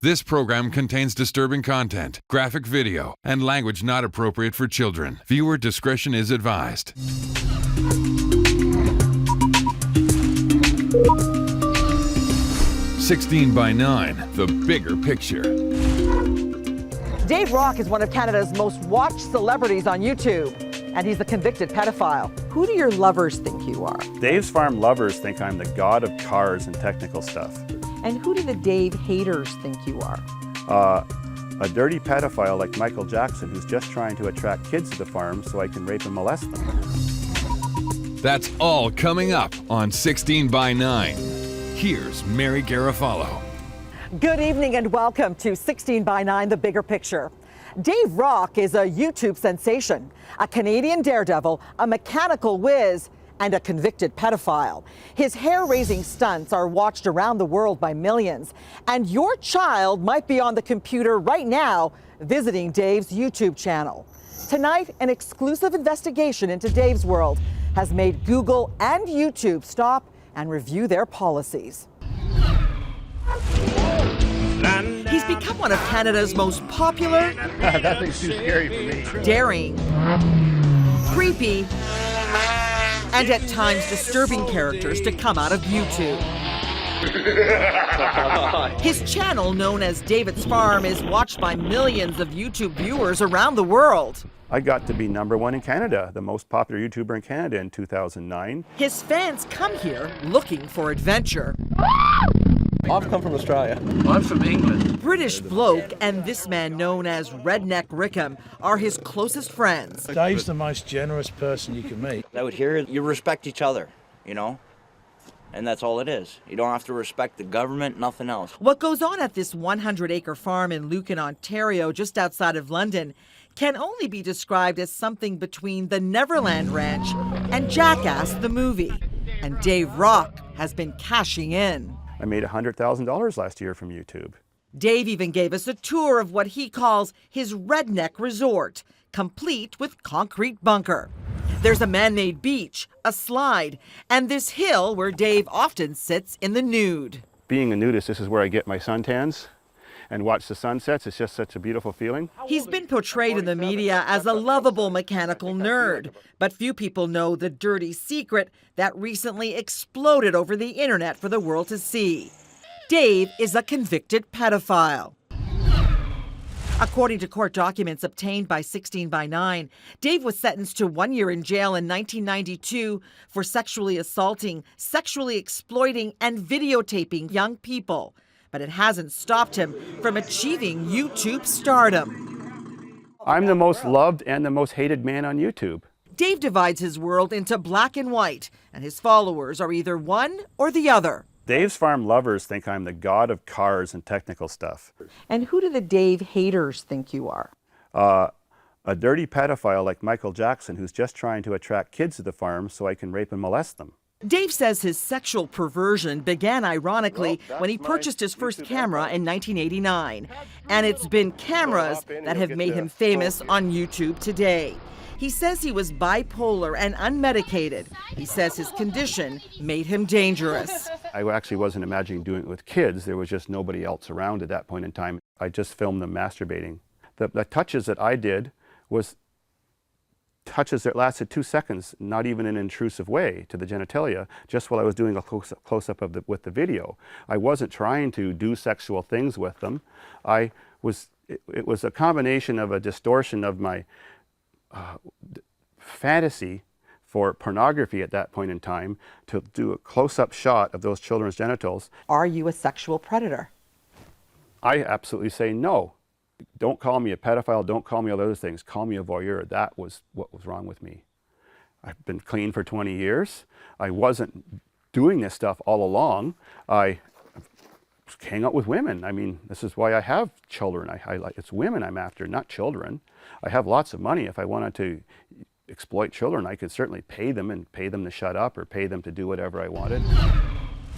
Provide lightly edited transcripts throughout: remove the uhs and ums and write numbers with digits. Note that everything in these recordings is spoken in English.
This program contains disturbing content, graphic video, and language not appropriate for children. Viewer discretion is advised. "16:9, the bigger picture." Dave Rock is one of Canada's most watched celebrities on YouTube, and he's a convicted pedophile. Who do your lovers think you are? Davidsfarm lovers think I'm the god of cars and technical stuff. And who do the Dave haters think you are? A dirty pedophile like Michael Jackson who's just trying to attract kids to the farm so I can rape and molest them. That's all coming up on 16:9. Here's Mary Garofalo. Good evening and welcome to 16:9, the bigger picture. Dave Rock is a YouTube sensation, a Canadian daredevil, a mechanical whiz, and a convicted pedophile. His hair-raising stunts are watched around the world by millions, and your child might be on the computer right now visiting Dave's YouTube channel. Tonight, an exclusive investigation into Dave's world has made Google and YouTube stop and review their policies. He's become one of Canada's most popular, That thing's too scary for me. daring, creepy, and at times disturbing characters to come out of YouTube. His channel, known as Davidsfarm, is watched by millions of YouTube viewers around the world. I got to be #1 in Canada, the most popular YouTuber in Canada in 2009. His fans come here looking for adventure. I've come from Australia. I'm from England. British bloke and this man known as Redneck Rickham are his closest friends. Dave's the most generous person you can meet. Out here, you respect each other, you know? And that's all it is. You don't have to respect the government, nothing else. What goes on at this 100-acre farm in Lucan, Ontario, just outside of London, can only be described as something between the Neverland Ranch and Jackass the movie. And Dave Rock has been cashing in. I made $100,000 last year from YouTube. Dave even gave us a tour of what he calls his redneck resort, complete with concrete bunker. There's a man-made beach, a slide, and this hill where Dave often sits in the nude. Being a nudist, this is where I get my suntans and watch the sunsets. It's just such a beautiful feeling. He's been portrayed in the media as a lovable mechanical nerd, but few people know the dirty secret that recently exploded over the internet for the world to see. Dave is a convicted pedophile. According to court documents obtained by 16:9, Dave was sentenced to 1 year in jail in 1992 for sexually assaulting, sexually exploiting, and videotaping young people. But it hasn't stopped him from achieving YouTube stardom. I'm the most loved and the most hated man on YouTube. Dave divides his world into black and white, and his followers are either one or the other. Davidsfarm lovers think I'm the god of cars and technical stuff. And who do the Dave haters think you are? A dirty pedophile like Michael Jackson who's just trying to attract kids to the farm so I can rape and molest them. Dave says his sexual perversion began ironically when he purchased his first camera in 1989. And it's been cameras that have made him famous on YouTube today. He says he was bipolar and unmedicated. He says his condition made him dangerous. I actually wasn't imagining doing it with kids. There was just nobody else around at that point in time. I just filmed them masturbating. The touches that I did was touches that lasted 2 seconds, not even in an intrusive way to the genitalia, just while I was doing a close-up of with the video. I wasn't trying to do sexual things with them. It was a combination of a distortion of my fantasy for pornography at that point in time to do a close-up shot of those children's genitals. Are you a sexual predator? I absolutely say no. Don't call me a pedophile, don't call me all those things, call me a voyeur. That was what was wrong with me. I've been clean for 20 years. I wasn't doing this stuff all along. I hang out with women. I mean, this is why I have children. It's women I'm after, not children. I have lots of money. If I wanted to exploit children, I could certainly pay them and pay them to shut up or pay them to do whatever I wanted.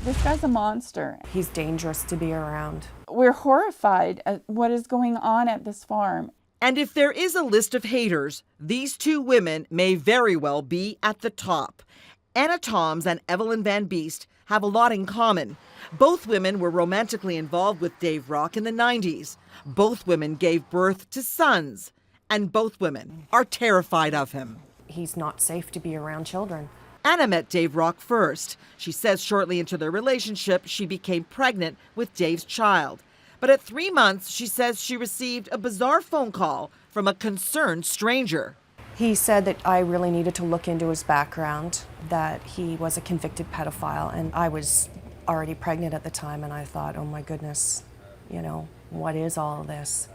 This guy's a monster. He's dangerous to be around. We're horrified at what is going on at this farm. And if there is a list of haters, these two women may very well be at the top. Anna Toms and Evelyn Van Beest have a lot in common. Both women were romantically involved with Dave Rock in the 90s. Both women gave birth to sons. And both women are terrified of him. He's not safe to be around children. Anna met Dave Rock first. She says shortly into their relationship, she became pregnant with Dave's child. But at 3 months, she says she received a bizarre phone call from a concerned stranger. He said that I really needed to look into his background, that he was a convicted pedophile, and I was already pregnant at the time, and I thought, oh my goodness, you know, what is all of this?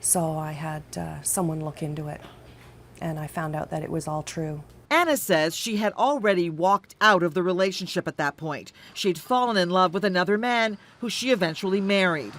So I had someone look into it, and I found out that it was all true. Anna says she had already walked out of the relationship at that point. She'd fallen in love with another man who she eventually married.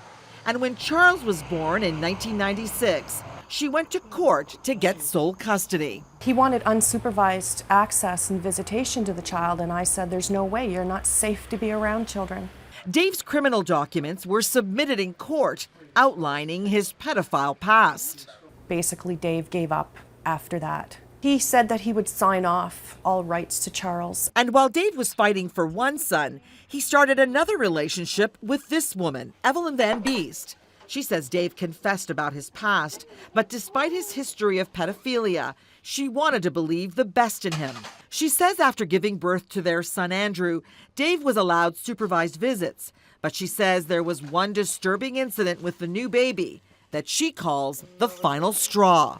And when Charles was born in 1996, she went to court to get sole custody. He wanted unsupervised access and visitation to the child, and I said, there's no way, you're not safe to be around children. Dave's criminal documents were submitted in court, outlining his pedophile past. Basically, Dave gave up after that. He said that he would sign off all rights to Charles. And while Dave was fighting for one son, he started another relationship with this woman, Evelyn Van Beest. She says Dave confessed about his past, but despite his history of pedophilia, she wanted to believe the best in him. She says after giving birth to their son Andrew, Dave was allowed supervised visits, but she says there was one disturbing incident with the new baby that she calls the final straw.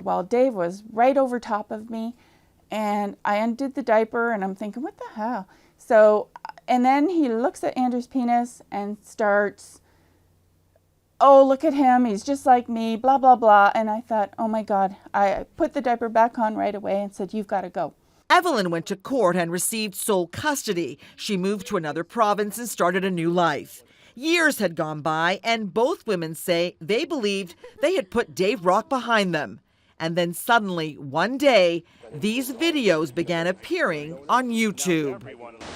Well, Dave was right over top of me, and I undid the diaper, and I'm thinking, what the hell? So, and then he looks at Andrew's penis and starts, oh, look at him, he's just like me, blah, blah, blah. And I thought, oh my God. I put the diaper back on right away and said, you've got to go. Evelyn went to court and received sole custody. She moved to another province and started a new life. Years had gone by, and both women say they believed they had put Dave Rock behind them. And then suddenly, one day, these videos began appearing on YouTube.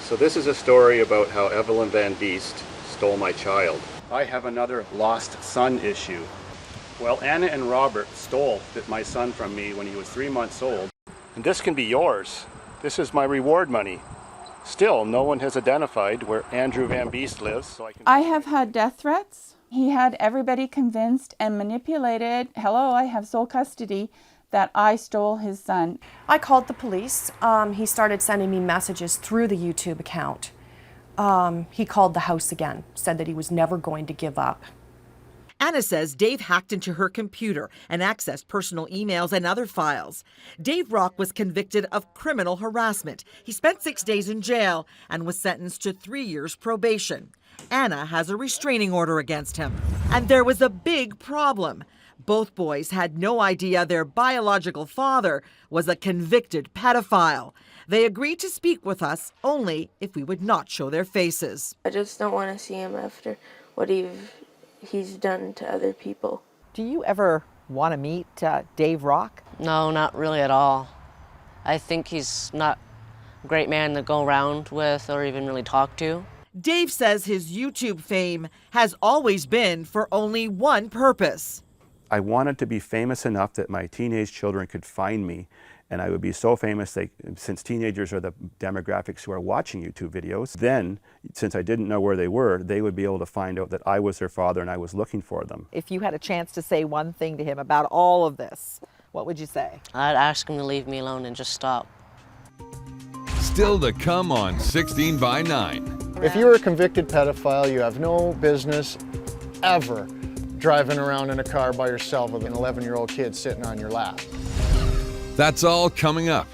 So this is a story about how Evelyn Van Beest stole my child. I have another lost son issue. Well, Anna and Robert stole my son from me when he was 3 months old. And this can be yours. This is my reward money. Still, no one has identified where Andrew Van Beest lives. So I have had death threats. He had everybody convinced and manipulated, hello, I have sole custody, that I stole his son. I called the police. He started sending me messages through the YouTube account. He called the house again, said that he was never going to give up. Anna says Dave hacked into her computer and accessed personal emails and other files. Dave Rock was convicted of criminal harassment. He spent 6 days in jail and was sentenced to 3 years probation. Anna has a restraining order against him. And there was a big problem. Both boys had no idea their biological father was a convicted pedophile. They agreed to speak with us only if we would not show their faces. I just don't want to see him after what he's done to other people. Do you ever want to meet Dave Rock? No, not really at all. I think he's not a great man to go around with or even really talk to. Dave says his YouTube fame has always been for only one purpose. I wanted to be famous enough that my teenage children could find me, and I would be so famous, since teenagers are the demographics who are watching YouTube videos, then, since I didn't know where they were, they would be able to find out that I was their father and I was looking for them. If you had a chance to say one thing to him about all of this, what would you say? I'd ask him to leave me alone and just stop. Still to come on 16 by 9. If you're a convicted pedophile, you have no business ever driving around in a car by yourself with an 11-year-old kid sitting on your lap. That's all coming up.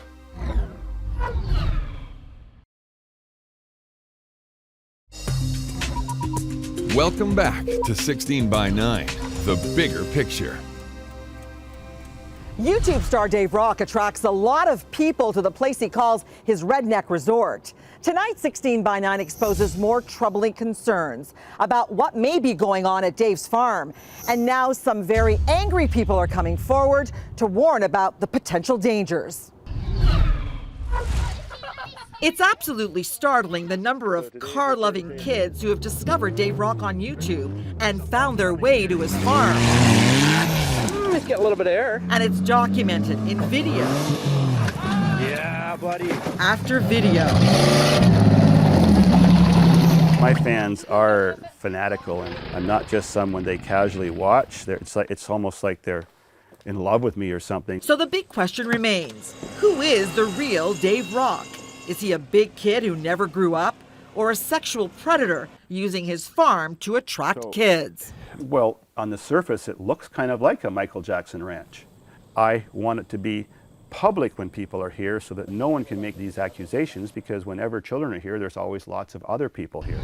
Welcome back to 16 by 9, the bigger picture. YouTube star Dave Rock attracts a lot of people to the place he calls his redneck resort. Tonight, 16 by 9 exposes more troubling concerns about what may be going on at Dave's farm. And now some very angry people are coming forward to warn about the potential dangers. It's absolutely startling the number of car-loving kids who have discovered Dave Rock on YouTube and found their way to his farm. Let's get a little bit of air. And it's documented in video. Yeah, buddy. After video. My fans are fanatical, and I'm not just someone they casually watch. It's almost like they're in love with me or something. So the big question remains, who is the real Dave Rock? Is he a big kid who never grew up, or a sexual predator using his farm to attract kids? Well, on the surface, it looks kind of like a Michael Jackson ranch. I want it to be public when people are here so that no one can make these accusations, because whenever children are here, there's always lots of other people here.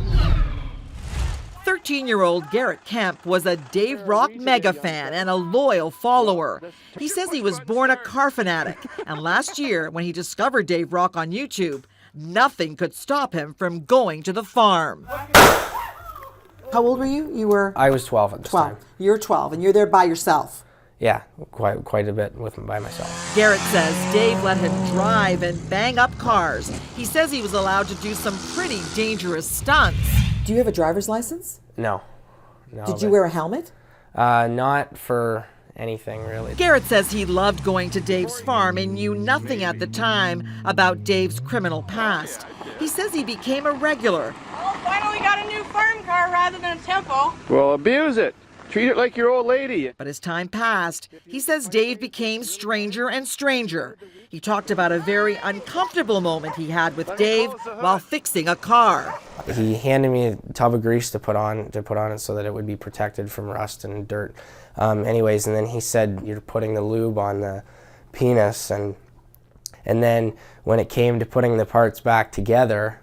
13-year-old Garrett Kemp was a Dave Rock mega fan and a loyal follower. He says he was born a car fanatic, and last year when he discovered Dave Rock on YouTube, nothing could stop him from going to the farm. How old were you? I was 12 at this time. You're 12, and you're there by yourself. Yeah, quite a bit by myself. Garrett says Dave let him drive and bang up cars. He says he was allowed to do some pretty dangerous stunts. Do you have a driver's license? No. Did you wear a helmet? Not for anything, really. Garrett says he loved going to Dave's farm and knew nothing at the time about Dave's criminal past. He says he became a regular. Oh, finally got a new farm car rather than a tempo. Well, abuse it. Treat it like your old lady. But as time passed, he says Dave became stranger and stranger. He talked about a very uncomfortable moment he had with Dave while fixing a car. He handed me a tub of grease to put on it so that it would be protected from rust and dirt. Anyways, and then he said, "You're putting the lube on the penis," and then when it came to putting the parts back together,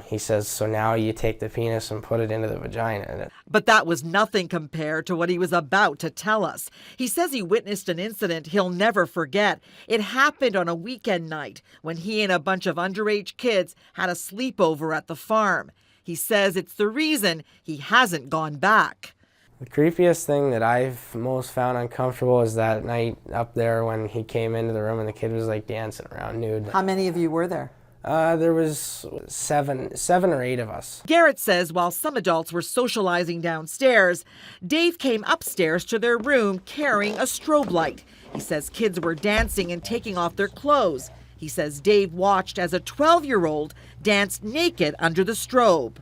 he says, "So now you take the penis and put it into the vagina." But that was nothing compared to what he was about to tell us. He says he witnessed an incident he'll never forget. It happened on a weekend night when he and a bunch of underage kids had a sleepover at the farm. He says it's the reason he hasn't gone back. The creepiest thing that I've most found uncomfortable is that night up there when he came into the room and the kid was like dancing around nude. How many of you were there? There was seven or eight of us. Garrett says while some adults were socializing downstairs, Dave came upstairs to their room carrying a strobe light. He says kids were dancing and taking off their clothes. He says Dave watched as a 12-year-old danced naked under the strobe.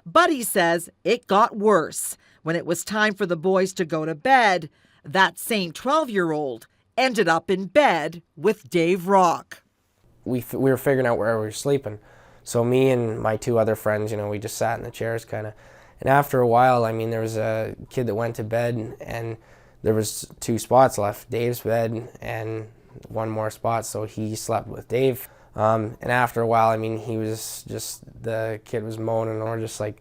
But he says it got worse. When it was time for the boys to go to bed, that same 12-year-old ended up in bed with Dave Rock. We were figuring out where we were sleeping. So me and my two other friends, we just sat in the chairs kind of. And after a while, there was a kid that went to bed and there was two spots left, Dave's bed and one more spot, so he slept with Dave. And after a while, he was the kid was moaning, and we're just like,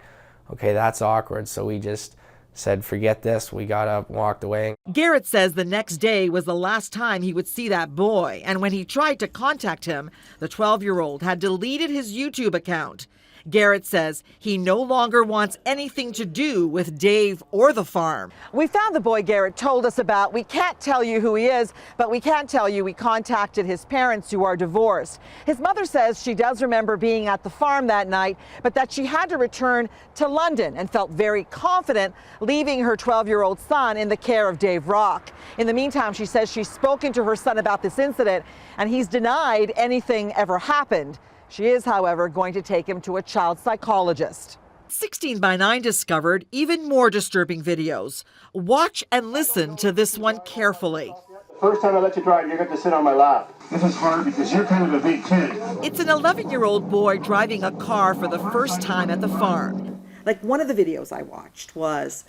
okay, that's awkward. So we just said, forget this. We got up, walked away. Garrett says the next day was the last time he would see that boy. And when he tried to contact him, the 12-year-old had deleted his YouTube account. Garrett says he no longer wants anything to do with Dave or the farm. We found the boy Garrett told us about. We can't tell you who he is, but we can tell you we contacted his parents who are divorced. His mother says she does remember being at the farm that night, but that she had to return to London and felt very confident leaving her 12-year-old son in the care of Dave Rock. In the meantime, she says she's spoken to her son about this incident, and he's denied anything ever happened. She is, however, going to take him to a child psychologist. 16 by 9 discovered even more disturbing videos. Watch and listen to this one carefully. First time I let you drive, you're going to sit on my lap. This is hard because you're kind of a big kid. It's an 11-year-old boy driving a car for the first time at the farm. Like one of the videos I watched was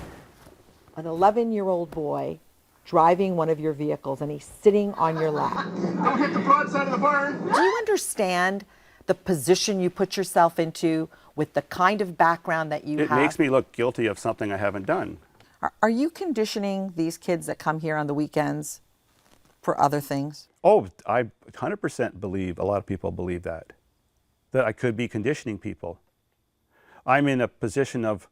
an 11-year-old boy driving one of your vehicles and he's sitting on your lap. Don't hit the broadside of the barn. Do you understand the position you put yourself into with the kind of background that you have? It makes me look guilty of something I haven't done. Are you conditioning these kids that come here on the weekends for other things? Oh, I 100% believe, a lot of people believe that I could be conditioning people. I'm in a position of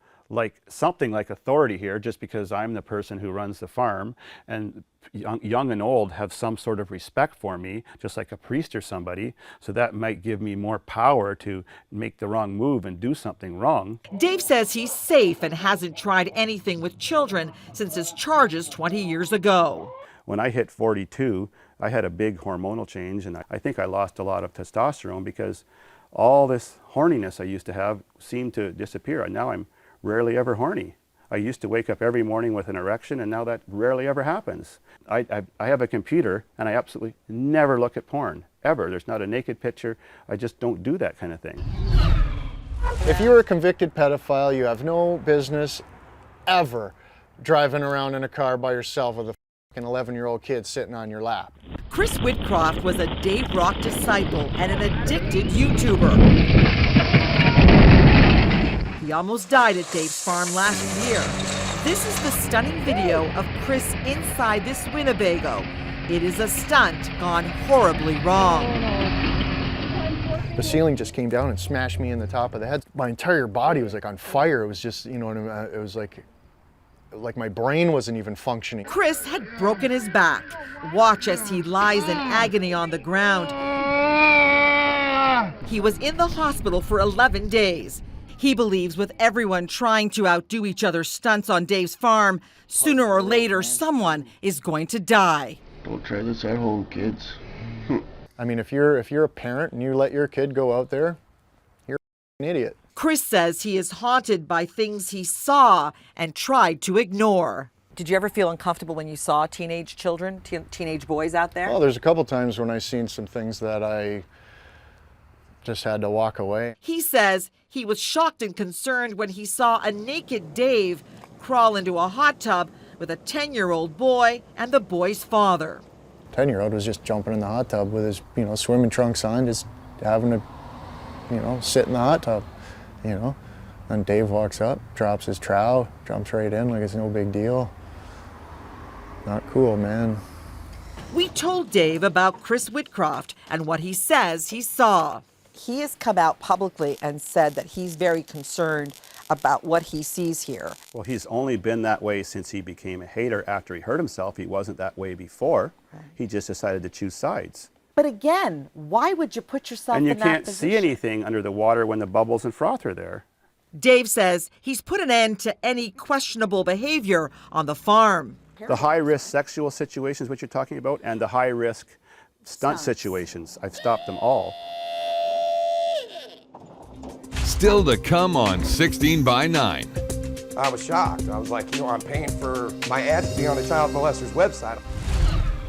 something like authority here just because I'm the person who runs the farm, and young and old have some sort of respect for me, just like a priest or somebody, so that might give me more power to make the wrong move and do something wrong. Dave says he's safe and hasn't tried anything with children since his charges 20 years ago. When I hit 42, I had a big hormonal change, and I think I lost a lot of testosterone because all this horniness I used to have seemed to disappear. And now I'm rarely ever horny. I used to wake up every morning with an erection, and now that rarely ever happens. I have a computer, and I absolutely never look at porn, ever. There's not a naked picture. I just don't do that kind of thing. If you're a convicted pedophile, you have no business ever driving around in a car by yourself with a an 11-year-old kid sitting on your lap. Chris Whitcroft was a Dave Rock disciple and an addicted YouTuber. He almost died at Dave's farm last year. This is the stunning video of Chris inside this Winnebago. It is a stunt gone horribly wrong. The ceiling just came down and smashed me in the top of the head. My entire body was like on fire. It was just, you know, it was like my brain wasn't even functioning. Chris had broken his back. Watch as he lies in agony on the ground. He was in the hospital for 11 days. He believes with everyone trying to outdo each other's stunts on Dave's farm, sooner or later someone is going to die. Don't try this at home, kids. I mean, if you're a parent and you let your kid go out there, you're an idiot. Chris says he is haunted by things he saw and tried to ignore. Did you ever feel uncomfortable when you saw teenage children, teenage boys out there? Well, there's a couple times when I've seen some things that I just had to walk away. He says he was shocked and concerned when he saw a naked Dave crawl into a hot tub with a 10-year-old boy and the boy's father. 10-year-old was just jumping in the hot tub with his, swimming trunks on, just having to, sit in the hot tub, And Dave walks up, drops his trowel, jumps right in like it's no big deal. Not cool, man. We told Dave about Chris Whitcroft and what he says he saw. He has come out publicly and said that he's very concerned about what he sees here. Well, he's only been that way since he became a hater after he hurt himself. He wasn't that way before. Right. He just decided to choose sides. But again, why would you put yourself in that position? And you can't see anything under the water when the bubbles and froth are there. Dave says he's put an end to any questionable behavior on the farm. The high-risk sexual situations, which you're talking about, and the high-risk stunt situations, I've stopped them all. Still to come on 16 by 9. I was shocked. I was like, I'm paying for my ad to be on a child molester's website.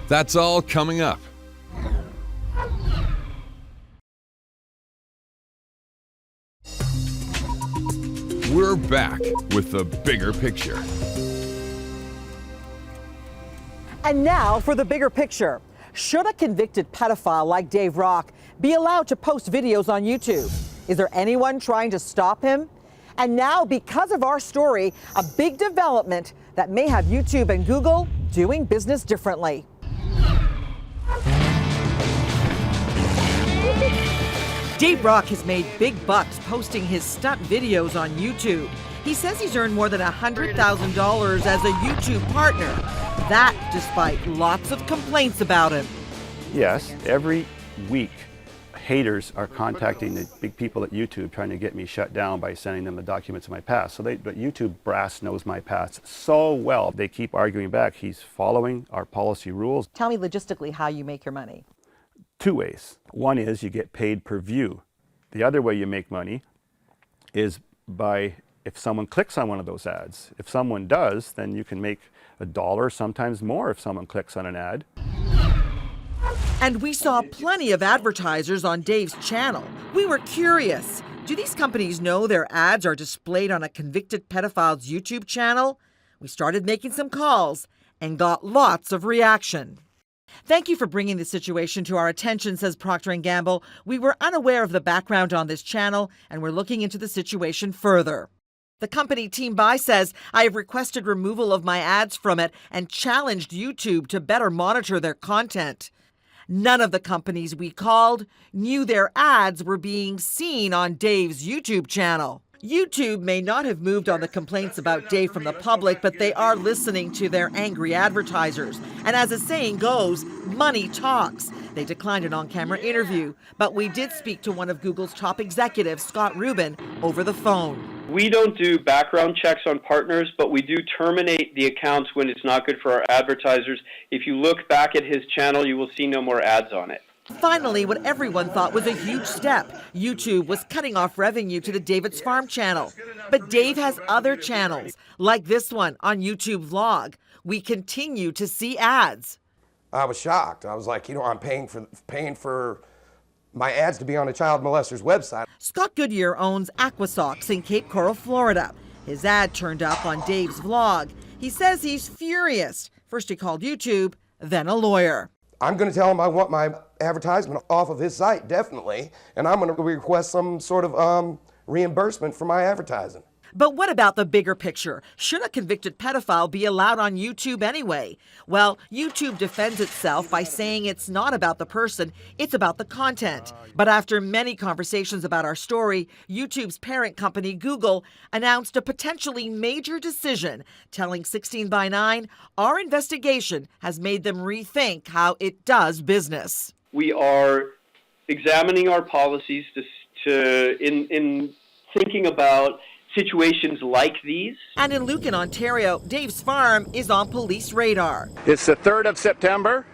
That's all coming up. We're back with the bigger picture. And now for the bigger picture. Should a convicted pedophile like Dave Rock be allowed to post videos on YouTube? Is there anyone trying to stop him? And now, because of our story, a big development that may have YouTube and Google doing business differently. Dave Rock has made big bucks posting his stunt videos on YouTube. He says he's earned more than $100,000 as a YouTube partner. That despite lots of complaints about him. Yes, every week haters are contacting the big people at YouTube trying to get me shut down by sending them the documents of my past. But YouTube brass knows my past so well. They keep arguing back. He's following our policy rules. Tell me logistically how you make your money. Two ways. One is you get paid per view. The other way you make money is by if someone clicks on one of those ads. If someone does, then you can make $1, sometimes more if someone clicks on an ad. And we saw plenty of advertisers on Dave's channel. We were curious. Do these companies know their ads are displayed on a convicted pedophile's YouTube channel? We started making some calls and got lots of reaction. Thank you for bringing the situation to our attention, says Procter & Gamble. We were unaware of the background on this channel, and we're looking into the situation further. The company Team Buy says, I have requested removal of my ads from it and challenged YouTube to better monitor their content. None of the companies we called knew their ads were being seen on Dave's YouTube channel. YouTube may not have moved on the complaints about Dave from the public, but they are listening to their angry advertisers. And as the saying goes, money talks. They declined an on-camera interview, but we did speak to one of Google's top executives, Scott Rubin, over the phone. We don't do background checks on partners, but we do terminate the accounts when it's not good for our advertisers. If you look back at his channel, you will see no more ads on it. Finally, what everyone thought was a huge step, YouTube was cutting off revenue to the Davidsfarm channel. But Dave has other channels, like this one on YouTube Vlog. We continue to see ads. I was shocked. I was like, I'm paying for my ads to be on a child molester's website. Scott Goodyear owns Aquasocks in Cape Coral, Florida. His ad turned up on Dave's vlog. He says he's furious. First he called YouTube, then a lawyer. I'm going to tell him I want my advertisement off of his site, definitely, and I'm going to request some sort of reimbursement for my advertising. But what about the bigger picture? Should a convicted pedophile be allowed on YouTube anyway? Well, YouTube defends itself by saying it's not about the person, it's about the content. But after many conversations about our story, YouTube's parent company, Google, announced a potentially major decision, telling 16 by 9 our investigation has made them rethink how it does business. We are examining our policies in thinking about situations like these. And in Lucan, Ontario, Dave's farm is on police radar. It's the 3rd of September,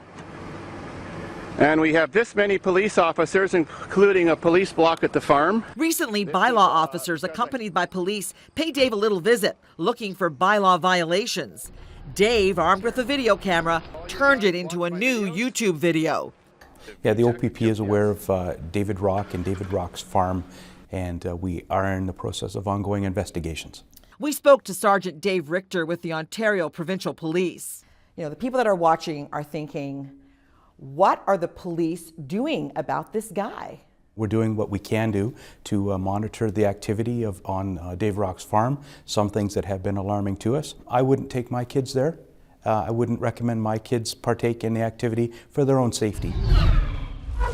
and we have this many police officers, including a police block at the farm. Recently, bylaw officers accompanied by police paid Dave a little visit, looking for bylaw violations. Dave, armed with a video camera, turned it into a new YouTube video. Yeah, the OPP is aware of David Rock and David Rock's farm, and we are in the process of ongoing investigations. We spoke to Sergeant Dave Richter with the Ontario Provincial Police. The people that are watching are thinking, what are the police doing about this guy? We're doing what we can do to monitor the activity on Dave Rock's farm, some things that have been alarming to us. I wouldn't take my kids there. I wouldn't recommend my kids partake in the activity for their own safety.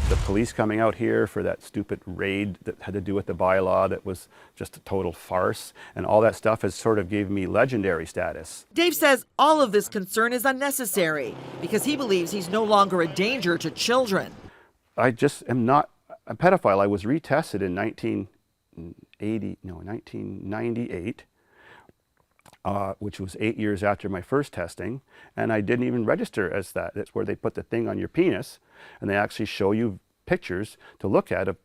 The police coming out here for that stupid raid that had to do with the bylaw that was just a total farce, and all that stuff has sort of gave me legendary status. Dave says all of this concern is unnecessary because he believes he's no longer a danger to children. I just am not a pedophile. I was retested in 1998, which was 8 years after my first testing, and I didn't even register as that. That's where they put the thing on your penis, and they actually show you pictures to look at of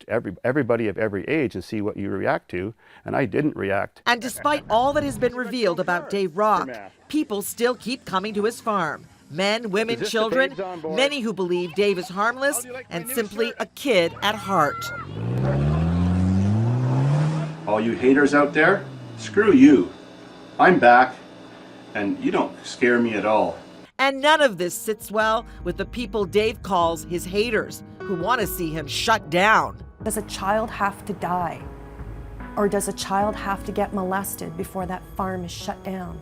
everybody of every age and see what you react to, and I didn't react. And despite all that has been revealed about Dave Rock, people still keep coming to his farm. Men, women, children, many who believe Dave is harmless and simply a kid at heart. All you haters out there, screw you. I'm back, and you don't scare me at all. And none of this sits well with the people Dave calls his haters, who want to see him shut down. Does a child have to die? Or does a child have to get molested before that farm is shut down?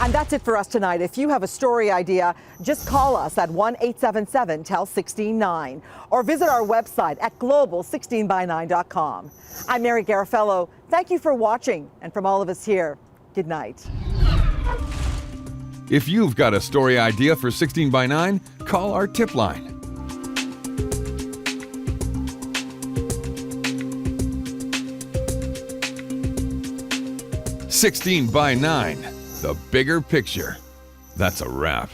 And that's it for us tonight. If you have a story idea, just call us at 1-877-TEL-16-9 or visit our website at global16by9.com. I'm Mary Garofalo. Thank you for watching. And from all of us here, good night. If you've got a story idea for 16 by 9, call our tip line. 16 by 9. The bigger picture. That's a wrap.